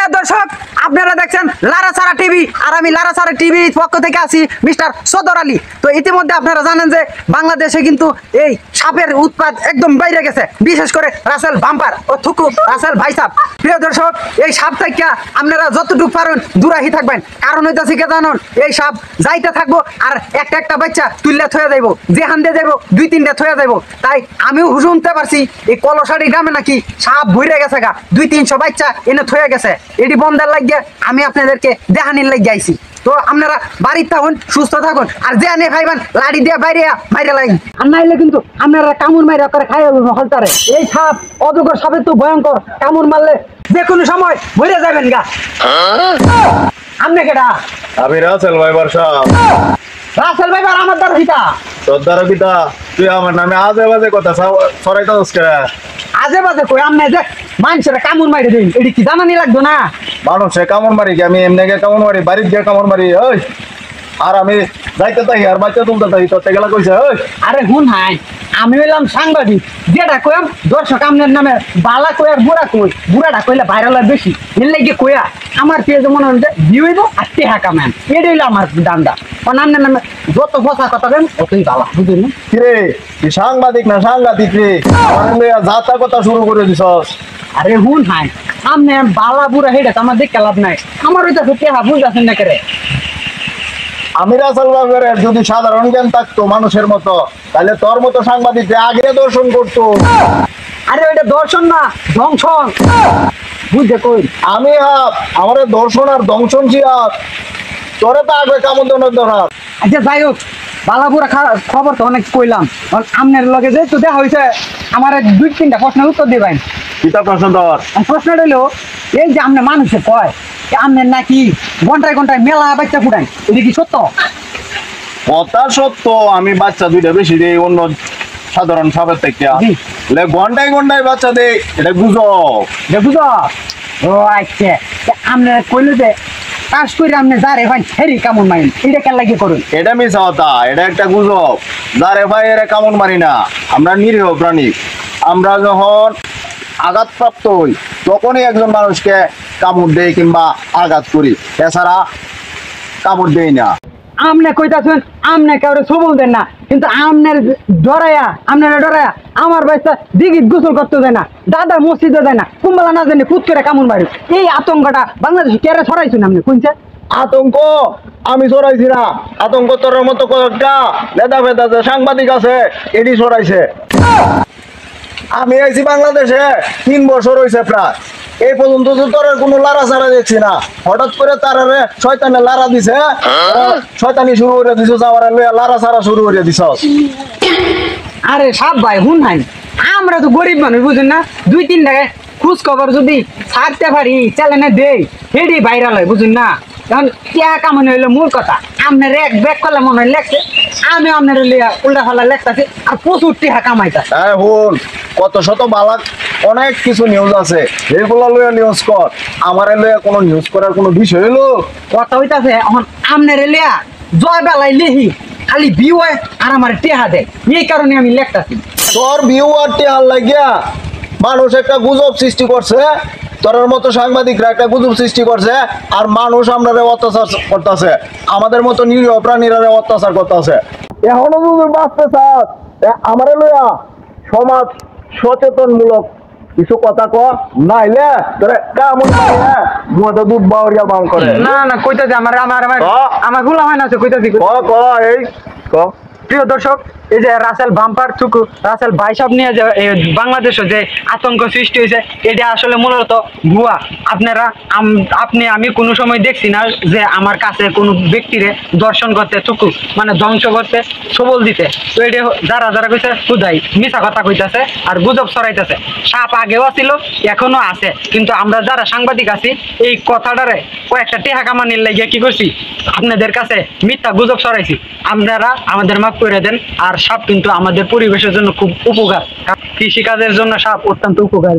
প্রিয় দর্শক আপনারা দেখছেন লারাসারা টিভি আর আমি লারাসারা টিভির পক্ষ থেকে আছি মিস্টার সদর আলী। তো ইতিমধ্যে আপনারা জানেন যে বাংলাদেশে কিন্তু এই সাপের উৎপাত একদম বাইরে গেছে, বিশেষ করে রাসেল ভাম্পার ও থুকু রাসেল ভাইসাপ। প্রিয় দর্শক এই সাপ থেকে আপনারা যতটুকু পারেন দূরাহি থাকবেন, কারণ হইতেছে কি জানেন, এই সাপ যাইতে থাকবো আর একটা একটা বাচ্চা তুললে থয়ে যাইব, যেখান দিয়ে যাইব দুই তিনটা থয়ে যাইব। তাই আমিও শুনতে পারছি এই কলসারি গ্রামে নাকি সাপ ভরে গেছে গা, 200-300 বাচ্চা এনে থয়ে গেছে। এটি বন্ধের লাগিয়ে আমি আপনাদেরকে দেখানির লাগিয়ে আইছি। তো আপনারা বাড়িতে থাকুন, সুস্থ থাকুন, আর যে আনে খাইবেন লাড়ি দিয়ে বাইরে লাগি, আর নাইলে কিন্তু আপনারা কামড় মাইরা করে খাই হলতারে। এই সাপ অজগর সাপের তো ভয়ঙ্কর, কামড় মারলে যে কোনো সময় ভরে যাবেন গা। আপনি কেডা? আমি রাসেল ভাইবার সাহেব। রাসেল ভাইবার আমার দ্বার কিতা? তোর দ্বারা কিতা? তুই আমার নামে আজে বাজে কথা ছড়াইতাছিস কে? আজে বাজে কই? আমনে যে মানুষের কামড় মাইরে দিন, এটি কি জানানি লাগতো না? মানুষে কামড় মারি, আমি এমনি গিয়ে কামড় মারি, বাড়িতে গিয়ে কামড় মারি। ওই আর আমি যাইতে থাকি আর বাচ্চা তুলতে থাকি, তোর গেলা কইছে। ওই আরে হুন হাই, আমি হইলাম সাংবাদিক, যেটা কইম দর্শক আমনের নামে বালা কই আর বুড়া কই, বুড়াটা কইলে ভাইরাল হয় বেশি, এর লাগে কইয়া আমার পেজে মনে হয় যে ভিউ হইব আর টেহা কামান, এটা হইলো আমার দান্দা। কারণ আমনের নামে যত ফসা কথা কেন অতই বালা, বুঝলি না? কিরে তুই সাংবাদিক না সাংঘাতিক রে? আমার লইয়া যাতা কথা শুরু করে দিছস। আরে হুন হাই, আমনে বালা বুড়া হেডা আমার দেখে লাভ নাই, আমার হইতাছে টেহা বুঝাছেন না করে। আমি রাসেল ভাইবার যদি সাধারণ জ্ঞান থাকতো মানুষের মতো, তাহলে তোর মতো সাংবাদিক আগে দর্শন করতো। আরে ওইটা দর্শন না, ধ্বংসন, বুঝতে কই? আমি আমার দর্শন আর দংশন ছিলাম, তোরে তো আগে কামড় দেওয়ার দরকার। আচ্ছা যাই হোক, বালাপুরা খবর তো অনেক কইলাম, আপনার লগে যে তো দেখা হয়েছে, আমার 2-3টা প্রশ্নের উত্তর দিবেন। কিতা প্রশ্ন তোর? প্রশ্নটা হইলো, এই যে আপনি মানুষে কয় আপনার নাকি ঘন্টায় ঘন্টায় মেলা বাচ্চা ফুটাই, এটা কি সত্য? কথা সত্য, আমি বাচ্চা দুইটা বেশি দিই অন্য সাধারণ সাপের থেকে। ঘন্টায় ঘন্টায় বাচ্চা দেই, এটা গুজব। বুঝো? ও আচ্ছা, আপনার কইলো যে কাজ করে আপনি যারে ভাই হেরি কেমন মাইন, এটা কেন লাগে করুন? এটা মিছা কথা, এটা একটা গুজব। যারে ভাই এরা কামড় মারি না, আমরা নিরীহ প্রাণী। আমরা যখন আঘাতপ্রাপ্ত হই তখনই একজন মানুষকে কামড় দেই কিংবা আঘাত করি, এছাড়া কামড় দেই না। আমনে কইতাছেন আমনে কাউরে সবল দেন না, কিন্তু আমনের ডরায়া আমার বাচ্চা দিঘিত গোসল করতে দেয় না, দাদা মসজিদে দেয় না, কুম্বালা না জানি ফুট করে কামড় মারি। এই আতঙ্কটা বাংলাদেশে কেড়ে ছড়াইছেন আপনি কোনছে? আতঙ্ক আমি ছড়াইছি না, আতঙ্ক তোর মতো কয়েকটা নেতা ফেতা যে সাংবাদিক আছে এটি ছড়াইছে। আমি আইছি বাংলাদেশে 3 বছর হয়েছে প্রায়, এই পর্যন্ত তো তোর কোনো লারা ছাড়া দেখছি না। হঠাৎ করে তার শয়তানে লারা দিছে, শয়তানি শুরু করে দিছ, যাওয়ার লারা ছাড়া শুরু করে দিছ। আরে সাপ ভাই হুন হাই, আমরা তো গরিব মানুষ বুঝেন না, 2-3 টাকায় খোঁজ খবর যদি ছাড়তে পারি চ্যানেলে দেই, হেডি ভাইরাল হয় বুঝুন না। কারণ টিয়া কামানো হইলো মূল কথা, আপনার এক ব্যাগ করলে মনে হয় লেখছে, আমি আপনার উল্টা ফাল্লা লেখতাছি আর প্রচুর টিহা কামাইতা। হ্যাঁ হুন, কত শত বালাক অনেক কিছু নিউজ আছে, এগুলো লইয়া নিউজ কর। আমার লইয়া কোনো নিউজ করার কোনো বিষয় হইলো? কথা হইতাছে এখন আপনার লিয়া জয় বেলায় লেহি খালি ভিউ হয় আর আমার টেহা দেয়, এই কারণে আমি লেখতাছি। তোর ভিউ আর টেহার লাগিয়া মানুষ একটা গুজব সৃষ্টি করছে, তোর মতো সাংবাদিকরা একটা গুজব সৃষ্টি করছে, আর মানুষ আমরা অত্যাচার করতেছে, আমাদের মতো নিরীহ প্রাণীরা অত্যাচার করতেছে। এখনো যদি বাঁচতে চাস আমার লইয়া সমাজ সচেতনমূলক কিছু কথা ক, নাইলে তোরে কেমন ঘুমাতে দুধ বাউরিয়া বাম করে। না না কইতাছি আমার আমার আমার গুলা হয় না, কইতাছি এই ক। প্রিয় দর্শক, এই যে রাসেল ভাম্পার থুকু রাসেল ভাইসাব নিয়ে যে বাংলাদেশে যে আতঙ্ক সৃষ্টি হয়েছে, এটা আসলে মূলত ভুয়া। আমি কোনো সময় দেখছি না যে আমার কাছে কোনো ব্যক্তিরে দর্শন করতে থুকু মানে ধ্বংস করতে সবল দিতে। তো এটা যারা যারা কইছে খুদাই মিছা কথা কইতাছে আর গুজব ছড়াইতেছে। সাপ আগেও ছিল এখনো আছে, কিন্তু আমরা যারা সাংবাদিক আছি এই কথাটারে কয়েকটা টেহা কামানির লাগিয়ে কি করছি, আপনাদের কাছে মিথ্যা গুজব ছড়াইছি। আপনারা আমাদের মাফ করে দেন। আর সাপ কিন্তু আমাদের পরিবেশের জন্য খুব উপকার, কৃষিকাজের জন্য সাপ অত্যন্ত উপকার।